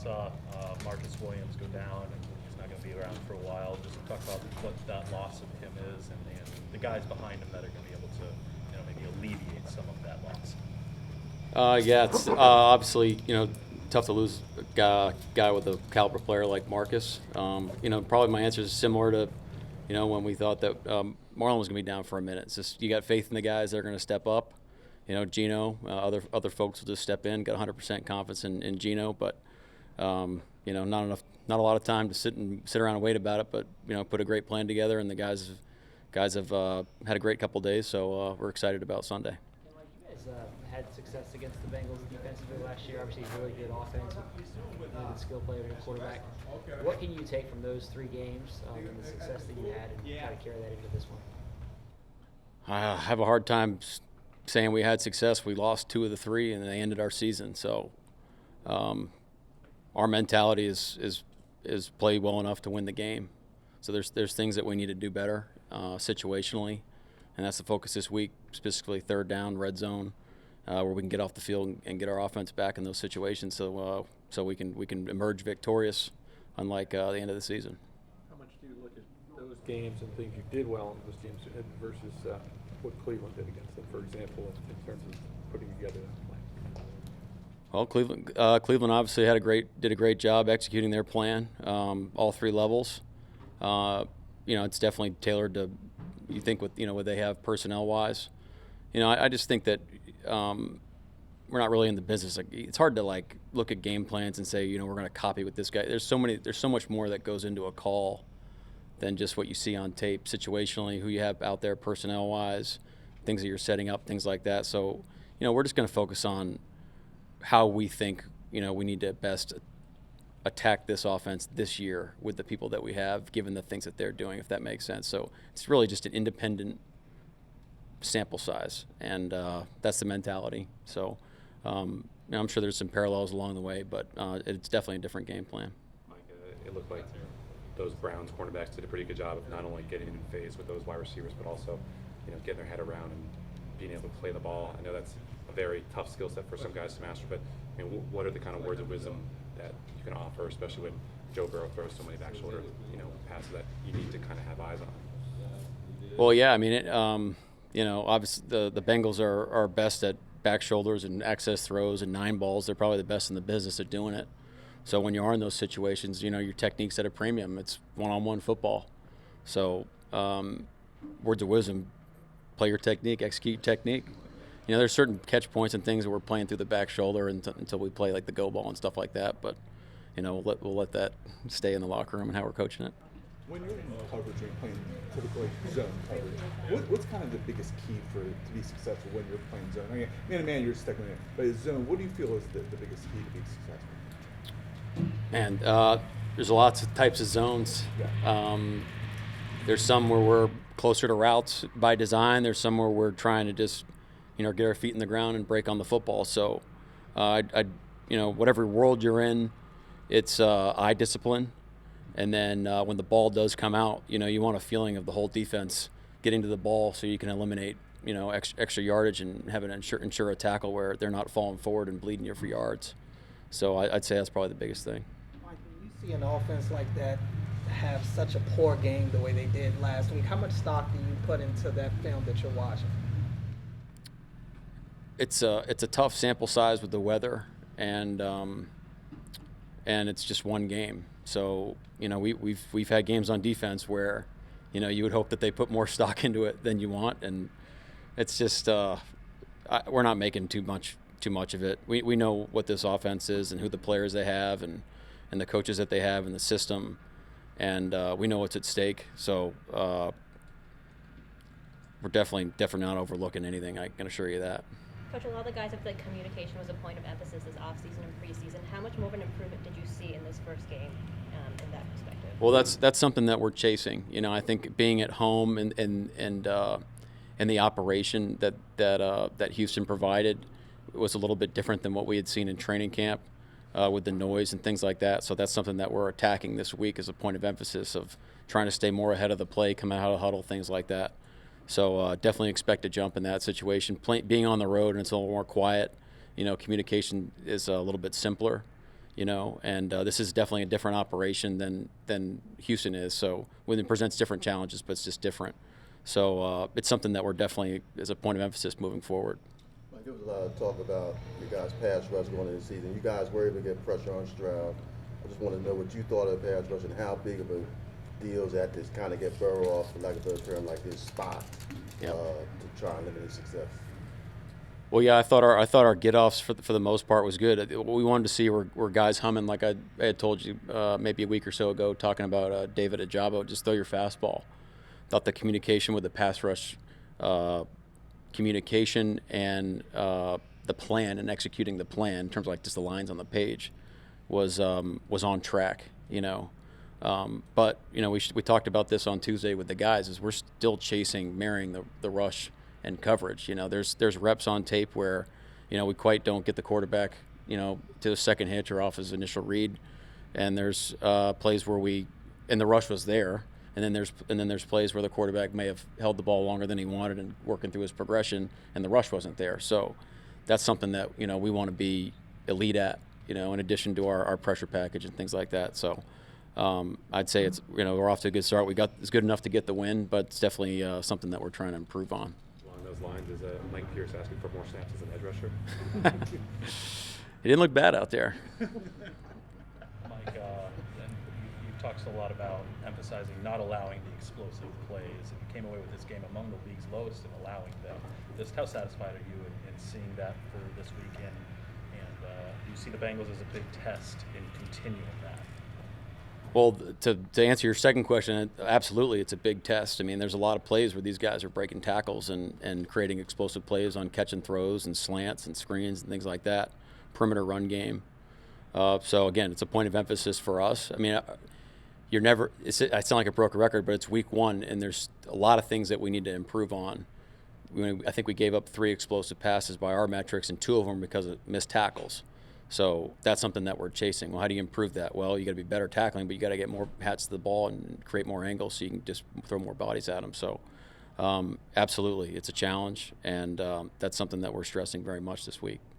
saw Marcus Williams go down, and he's not going to be around for a while. Just talk about what that loss of him is, and the guys behind him that are going to be able to, maybe alleviate some of that loss. Yeah, it's obviously, tough to lose a guy with a caliber player like Marcus. Probably my answer is similar to, when we thought that Marlon was going to be down for a minute. It's just you got faith in the guys that are going to step up. Gino, other folks will just step in. Got 100% confidence in Gino, but not a lot of time to sit around and wait about it. But put a great plan together, and the guys have had a great couple of days. So we're excited about Sunday. You guys had success against the Bengals defensively last year. Obviously, really good offense with the skill player and quarterback. What can you take from those 3 games and the success that you had, and try to carry that into this one? I have a hard time saying we had success. We lost 2 of the 3, and they ended our season. So our mentality is play well enough to win the game. So there's things that we need to do better situationally, and that's the focus this week, specifically third down, red zone, where we can get off the field and get our offense back in those situations, so we can emerge victorious, unlike the end of the season. How much do you look at those games and think you did well in those games versus what Cleveland did against them, for example, in terms of putting together that plan? Well, Cleveland obviously did a great job executing their plan, all 3 levels. It's definitely tailored to, you think, with what they have personnel wise. I just think that we're not really in the business. It's hard to look at game plans and say we're going to copy with this guy. There's so much more that goes into a call than just what you see on tape situationally, who you have out there personnel wise, things that you're setting up, things like that. So we're just going to focus on how we think we need to best attack this offense this year with the people that we have, given the things that they're doing, if that makes sense. So it's really just an independent sample size, and that's the mentality. So I'm sure there's some parallels along the way, but it's definitely a different game plan. Mike, it looked like those Browns cornerbacks did a pretty good job of not only getting in phase with those wide receivers, but also getting their head around and being able to play the ball. I know that's a very tough skill set for some guys to master, but what are the kind of words of wisdom that you can offer, especially when Joe Burrow throws so many back shoulder passes that you need to kind of have eyes on? Well, yeah, obviously the Bengals are best at back shoulders and access throws and 9 balls. They're probably the best in the business at doing it. So when you are in those situations, your technique's at a premium. It's one-on-one football. So words of wisdom: play your technique, execute technique. There's certain catch points and things that we're playing through the back shoulder until we play like the go ball and stuff like that. But we'll let that stay in the locker room and how we're coaching it. When you're in coverage and playing typically zone coverage, what's kind of the biggest key to be successful when you're playing zone? I mean, man-to-man, you're stuck in it. But in zone, what do you feel is the biggest key to be successful? Man, there's lots of types of zones. Yeah. There's some where we're closer to routes by design. There's some where we're trying to just, get our feet in the ground and break on the football. So, whatever world you're in, it's eye discipline. And then when the ball does come out, you want a feeling of the whole defense getting to the ball so you can eliminate, extra yardage and have an ensure a tackle where they're not falling forward and bleeding you for yards. So I'd say that's probably the biggest thing. Mike, when you see an offense like that have such a poor game the way they did last week, how much stock do you put into that film that you're watching? It's a tough sample size with the weather, and it's just one game. So we've had games on defense where you would hope that they put more stock into it than you want, and it's just we're not making too much of it. We know what this offense is and who the players they have and the coaches that they have and the system, and we know what's at stake. So we're definitely not overlooking anything. I can assure you that. Coach, a lot of the guys have said communication was a point of emphasis this offseason and preseason. How much more of an improvement did you see in this first game in that perspective? Well, that's something that we're chasing. I think being at home and the operation that Houston provided was a little bit different than what we had seen in training camp with the noise and things like that. So that's something that we're attacking this week as a point of emphasis of trying to stay more ahead of the play, come out of the huddle, things like that. So definitely expect a jump in that situation. Being on the road and it's a little more quiet, communication is a little bit simpler. and this is definitely a different operation than Houston is. So when it presents different challenges, but it's just different. So it's something that we're definitely as a point of emphasis moving forward. Mike, there was a lot of talk about you guys' pass rush going into the season. You guys were able to get pressure on Stroud. I just want to know what you thought of the pass rush and how big of a deal is that to kind of get Burrow off, for lack of a better term, like this spot to try and limit his success. Well, yeah, I thought our get-offs for the most part was good. What we wanted to see were guys humming, like I had told you maybe a week or so ago, talking about David Ajabo, just throw your fastball. Thought the communication with the pass rush, communication and the plan and executing the plan in terms of like just the lines on the page was on track, But we talked about this on Tuesday with the guys. Is we're still marrying the rush and coverage. There's reps on tape where, we quite don't get the quarterback, to the second hitch or off his initial read, and there's plays where and the rush was there, and then there's plays where the quarterback may have held the ball longer than he wanted and working through his progression, and the rush wasn't there. So that's something that we want to be elite at, in addition to our pressure package and things like that. So I'd say it's we're off to a good start. It's good enough to get the win, but it's definitely something that we're trying to improve on. Along those lines, is Mike Pierce asking for more snaps as an edge rusher? He didn't look bad out there. Mike, and you talked a lot about emphasizing not allowing the explosive plays, and you came away with this game among the league's lowest in allowing them. Just how satisfied are you in seeing that for this weekend? And do you see the Bengals as a big test in continuing that? Well, to answer your second question, absolutely, it's a big test. I mean, there's a lot of plays where these guys are breaking tackles and creating explosive plays on catch and throws and slants and screens and things like that. Perimeter run game. So again, it's a point of emphasis for us. I mean, I sound like a broken record, but it's week one, and there's a lot of things that we need to improve on. I think we gave up 3 explosive passes by our metrics, and 2 of them because of missed tackles. So that's something that we're chasing. Well, how do you improve that? Well, you got to be better tackling, but you got to get more hats to the ball and create more angles so you can just throw more bodies at them. So absolutely, it's a challenge, and that's something that we're stressing very much this week.